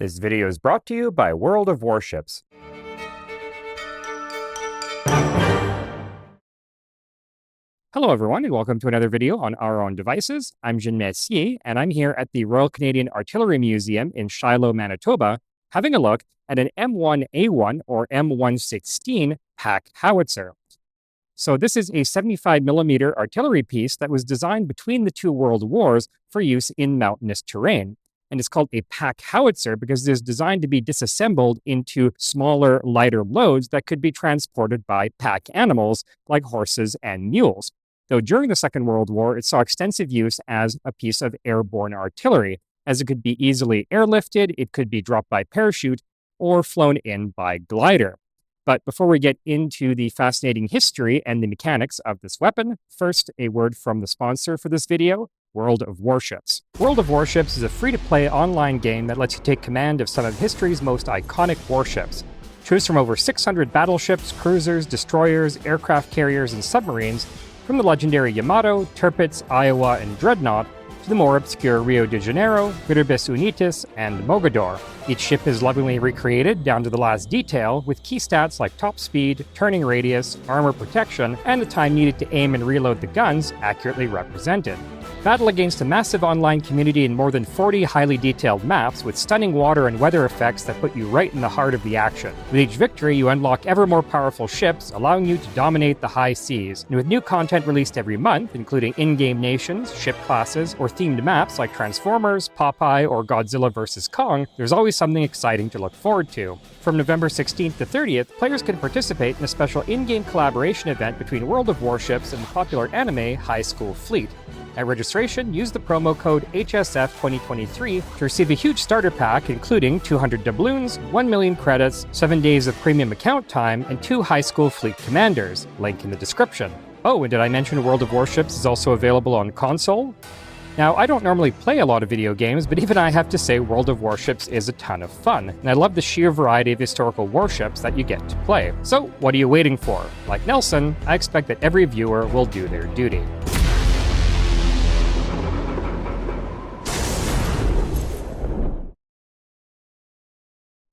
This video is brought to you by World of Warships. Hello everyone, and welcome to another video on our own devices. I'm Mei, and I'm here at the Royal Canadian Artillery Museum in Shiloh, Manitoba, having a look at an M1A1 or M116 Pack Howitzer. So this is a 75mm artillery piece that was designed between the two world wars for use in mountainous terrain. And it's called a pack howitzer because it is designed to be disassembled into smaller, lighter loads that could be transported by pack animals like horses and mules. Though during the Second World War, it saw extensive use as a piece of airborne artillery, as it could be easily airlifted, it could be dropped by parachute, or flown in by glider. But before we get into the fascinating history and the mechanics of this weapon, first, a word from the sponsor for this video, World of Warships. World of Warships is a free-to-play online game that lets you take command of some of history's most iconic warships. Choose from over 600 battleships, cruisers, destroyers, aircraft carriers, and submarines, from the legendary Yamato, Tirpitz, Iowa, and Dreadnought, to the more obscure Rio de Janeiro, Viribus Unitis, and Mogador. Each ship is lovingly recreated down to the last detail, with key stats like top speed, turning radius, armor protection, and the time needed to aim and reload the guns accurately represented. Battle against a massive online community in more than 40 highly detailed maps with stunning water and weather effects that put you right in the heart of the action. With each victory, you unlock ever more powerful ships, allowing you to dominate the high seas. And with new content released every month, including in-game nations, ship classes, or themed maps like Transformers, Popeye, or Godzilla vs. Kong, there's always something exciting to look forward to. From November 16th to 30th, players can participate in a special in-game collaboration event between World of Warships and the popular anime High School Fleet. At registration, use the promo code HSF2023 to receive a huge starter pack including 200 doubloons, 1 million credits, 7 days of premium account time, and 2 High School Fleet commanders. Link in the description. Oh, and did I mention World of Warships is also available on console? Now, I don't normally play a lot of video games, but even I have to say World of Warships is a ton of fun, and I love the sheer variety of historical warships that you get to play. So, what are you waiting for? Like Nelson, I expect that every viewer will do their duty.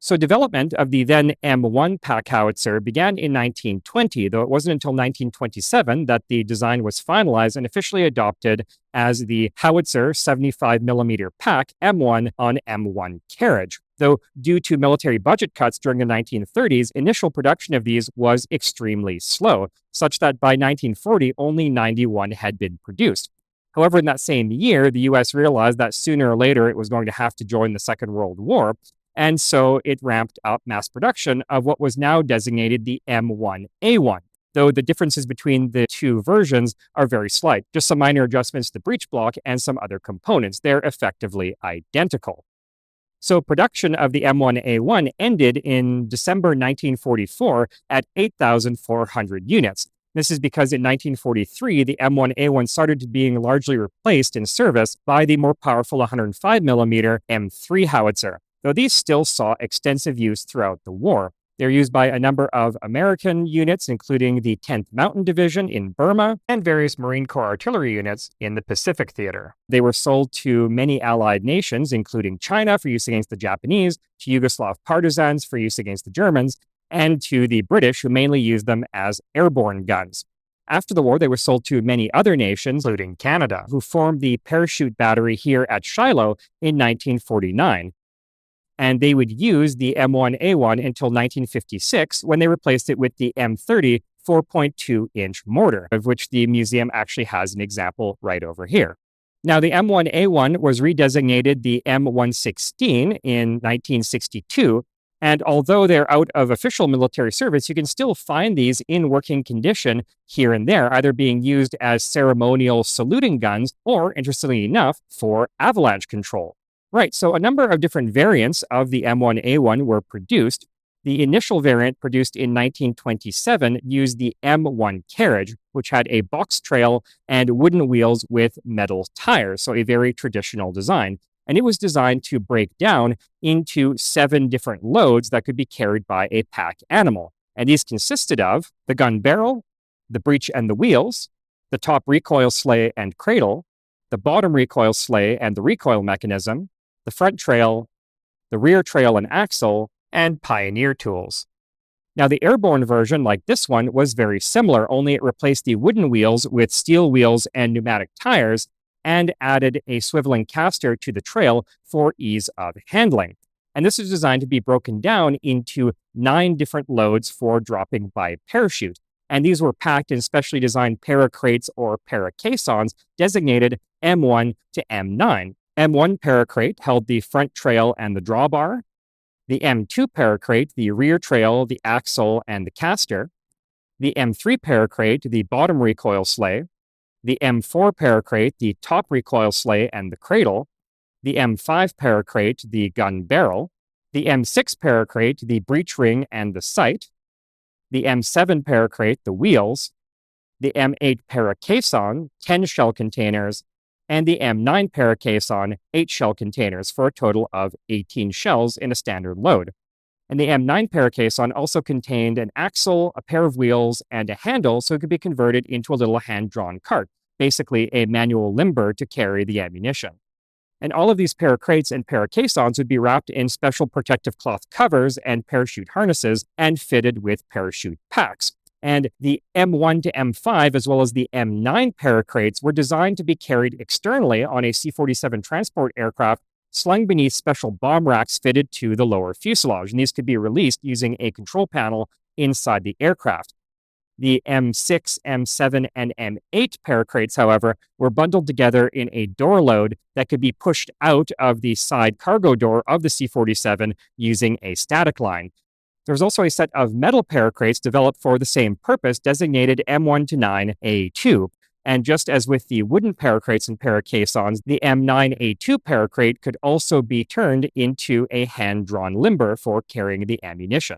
So development of the then M1 Pack Howitzer began in 1920, though it wasn't until 1927 that the design was finalized and officially adopted as the Howitzer 75mm Pack M1 on M1 carriage. Though due to military budget cuts during the 1930s, initial production of these was extremely slow, such that by 1940 only 91 had been produced. However, in that same year, the US realized that sooner or later it was going to have to join the Second World War, and so it ramped up mass production of what was now designated the M1A1, though the differences between the two versions are very slight. Just some minor adjustments to the breech block and some other components. They're effectively identical. So production of the M1A1 ended in December 1944 at 8,400 units. This is because in 1943, the M1A1 started being largely replaced in service by the more powerful 105mm M3 howitzer, though these still saw extensive use throughout the war. They're used by a number of American units, including the 10th Mountain Division in Burma and various Marine Corps artillery units in the Pacific Theater. They were sold to many allied nations, including China for use against the Japanese, to Yugoslav partisans for use against the Germans, and to the British, who mainly used them as airborne guns. After the war, they were sold to many other nations, including Canada, who formed the parachute battery here at Shiloh in 1949. And they would use the M1A1 until 1956, when they replaced it with the M30 4.2-inch mortar, of which the museum actually has an example right over here. Now, the M1A1 was redesignated the M116 in 1962, and although they're out of official military service, you can still find these in working condition here and there, either being used as ceremonial saluting guns or, interestingly enough, for avalanche control. Right, so a number of different variants of the M1A1 were produced. The initial variant, produced in 1927, used the M1 carriage, which had a box trail and wooden wheels with metal tires, so a very traditional design. And it was designed to break down into 7 different loads that could be carried by a pack animal. And these consisted of the gun barrel, the breech and the wheels, the top recoil sleigh and cradle, the bottom recoil sleigh and the recoil mechanism, the front trail, the rear trail and axle, and Pioneer tools. Now, the Airborne version, like this one, was very similar, only it replaced the wooden wheels with steel wheels and pneumatic tires and added a swiveling caster to the trail for ease of handling. And this is designed to be broken down into 9 different loads for dropping by parachute. And these were packed in specially designed paracrates or paracaissons designated M1 to M9. M1 paracrate held the front trail and the drawbar. The M2 paracrate, the rear trail, the axle, and the caster. The M3 paracrate, the bottom recoil sleigh. The M4 paracrate, the top recoil sleigh and the cradle. The M5 paracrate, the gun barrel. The M6 paracrate, the breech ring and the sight. The M7 paracrate, the wheels. The M8 paracaisson, 10 shell containers. And the M9 paracaisson, 8 shell containers for a total of 18 shells in a standard load. And the M9 paracaisson also contained an axle, a pair of wheels, and a handle so it could be converted into a little hand-drawn cart, basically a manual limber to carry the ammunition. And all of these paracrates and paracaissons would be wrapped in special protective cloth covers and parachute harnesses and fitted with parachute packs. And the M1 to M5, as well as the M9 paracrates, were designed to be carried externally on a C-47 transport aircraft, slung beneath special bomb racks fitted to the lower fuselage. And these could be released using a control panel inside the aircraft. The M6, M7, and M8 paracrates, however, were bundled together in a door load that could be pushed out of the side cargo door of the C-47 using a static line. There was also a set of metal paracrates developed for the same purpose, designated M1 to 9A2. And just as with the wooden paracrates and paracaissons, the M9A2 paracrate could also be turned into a hand-drawn limber for carrying the ammunition.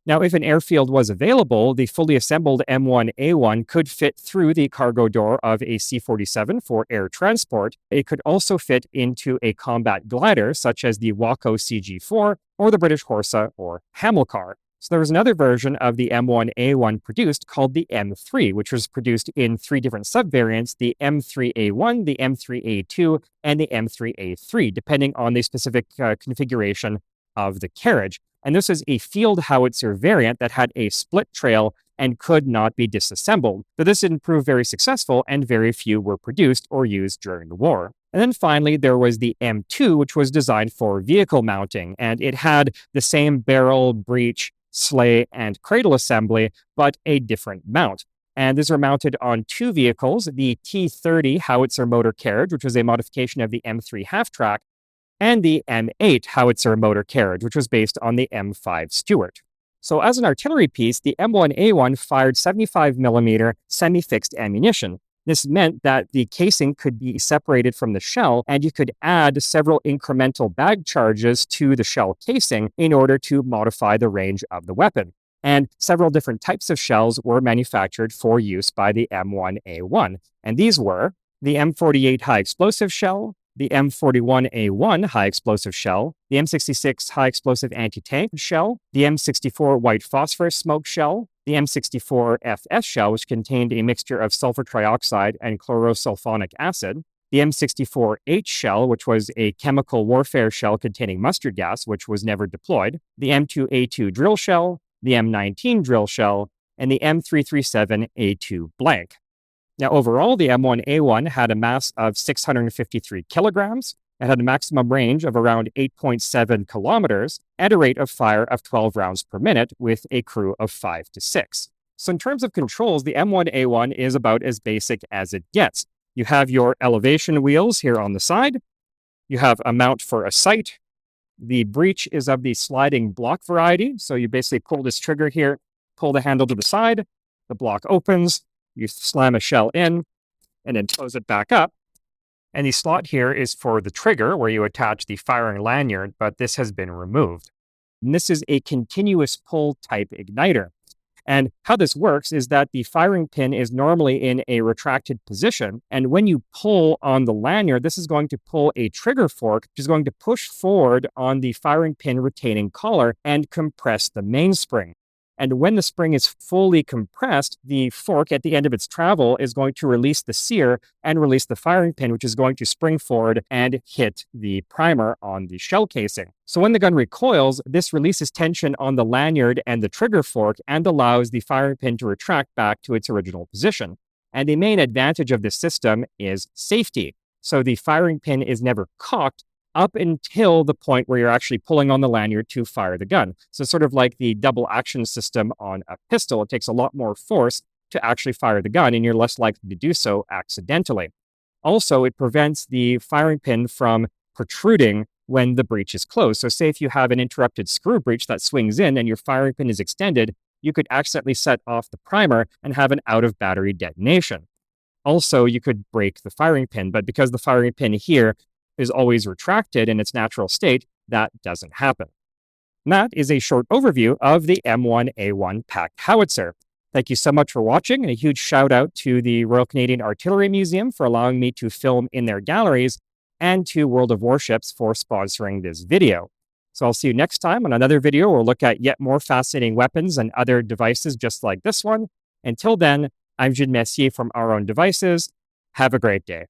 Now, if an airfield was available, the fully assembled M1A1 could fit through the cargo door of a C-47 for air transport. It could also fit into a combat glider, such as the Waco CG-4 or the British Horsa or Hamilcar. So there was another version of the M1A1 produced called the M3, which was produced in 3 different subvariants, the M3A1, the M3A2, and the M3A3, depending on the specific configuration of the carriage. And this is a field howitzer variant that had a split trail and could not be disassembled. But this didn't prove very successful, and very few were produced or used during the war. And then finally, there was the M2, which was designed for vehicle mounting, and it had the same barrel, breech, sleigh, and cradle assembly, but a different mount. And these were mounted on 2 vehicles, the T30 howitzer motor carriage, which was a modification of the M3 half-track, and the M8 howitzer motor carriage, which was based on the M5 Stuart. So as an artillery piece, the M1A1 fired 75mm semi-fixed ammunition. This meant that the casing could be separated from the shell, and you could add several incremental bag charges to the shell casing in order to modify the range of the weapon. And several different types of shells were manufactured for use by the M1A1. And these were the M48 high explosive shell, the M41A1 high explosive shell, the M66 high explosive anti-tank shell, the M64 white phosphorus smoke shell, the M64 FS shell, which contained a mixture of sulfur trioxide and chlorosulfonic acid, the M64H shell, which was a chemical warfare shell containing mustard gas, which was never deployed, the M2A2 drill shell, the M19 drill shell, and the M337A2 blank. Now, overall, the M1A1 had a mass of 653 kilograms. It had a maximum range of around 8.7 kilometers and a rate of fire of 12 rounds per minute with a crew of 5 to 6. So in terms of controls, the M1A1 is about as basic as it gets. You have your elevation wheels here on the side. You have a mount for a sight. The breech is of the sliding block variety. So you basically pull this trigger here, pull the handle to the side, the block opens, you slam a shell in, and then close it back up. And the slot here is for the trigger, where you attach the firing lanyard, but this has been removed. And this is a continuous pull type igniter. And how this works is that the firing pin is normally in a retracted position. And when you pull on the lanyard, this is going to pull a trigger fork, which is going to push forward on the firing pin retaining collar and compress the mainspring. And when the spring is fully compressed, the fork at the end of its travel is going to release the sear and release the firing pin, which is going to spring forward and hit the primer on the shell casing. So when the gun recoils, this releases tension on the lanyard and the trigger fork and allows the firing pin to retract back to its original position. And the main advantage of this system is safety. So the firing pin is never cocked up until the point where you're actually pulling on the lanyard to fire the gun. So sort of like the double action system on a pistol, it takes a lot more force to actually fire the gun, and you're less likely to do so accidentally. Also, it prevents the firing pin from protruding when the breech is closed. So say if you have an interrupted screw breech that swings in and your firing pin is extended, you could accidentally set off the primer and have an out-of-battery detonation. Also, you could break the firing pin, but because the firing pin here is always retracted in its natural state, that doesn't happen. And that is a short overview of the M1A1 Pack Howitzer. Thank you so much for watching, and a huge shout out to the Royal Canadian Artillery Museum for allowing me to film in their galleries, and to World of Warships for sponsoring this video. So I'll see you next time on another video where we'll look at yet more fascinating weapons and other devices just like this one. Until then, I'm Jude Messier from Our Own Devices. Have a great day.